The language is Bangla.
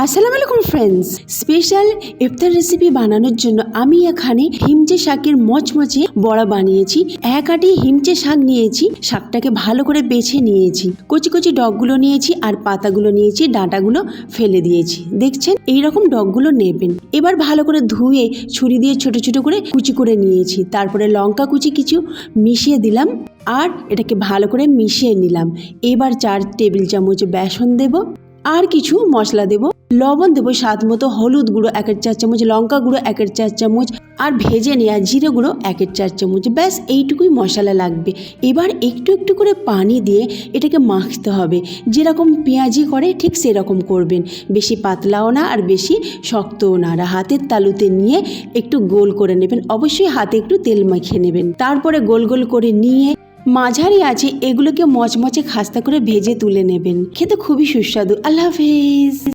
আসসালামু আলাইকুম ফ্রেন্ডস, স্পেশাল ইফতার রেসিপি বানানোর জন্য আমি এখানে হিমচে শাকের মচমচে বড়া বানিয়েছি। এক আটি হিমচে শাক নিয়েছি, শাকটাকে ভালো করে বেছে নিয়েছি, কচি কচি ডগগুলো নিয়েছি আর পাতাগুলো নিয়েছি, ডাঁটাগুলো ফেলে দিয়েছি। দেখছেন এইরকম ডগগুলো নেবেন। এবার ভালো করে ধুয়ে ছুরি দিয়ে ছোট ছোট করে কুচি করে নিয়েছি। তারপরে লঙ্কা কুচি কিছু মিশিয়ে দিলাম আর এটাকে ভালো করে মিশিয়ে নিলাম। এবার 4 টেবিল চামচ বেসন দেব আর কিছু মশলা দেব, লবণ দেবো স্বাদ মতো, হলুদ গুঁড়ো 1 4 চামচ, লঙ্কা গুঁড়ো 1 4 চামচ আর ভেজে নেওয়া জিরে গুঁড়ো 1 4 চামচ। ব্যাস এইটুকুই মশলা লাগবে। এবার একটু একটু করে পানি দিয়ে এটাকে মাখতে হবে, যেরকম পেঁয়াজি করে ঠিক সেরকম করবেন। বেশি পাতলাও না আর বেশি শক্তও না। আর হাতের তালুতে নিয়ে একটু গোল করে নেবেন, অবশ্যই হাতে একটু তেল মাখিয়ে নেবেন। তারপরে গোল গোল করে নিয়ে মাঝারি আছে এগুলোকে মচমচে খাস্তা করে ভেজে তুলে নেবেন। খেতে খুবই সুস্বাদু। আল্লাহ হাফেজ।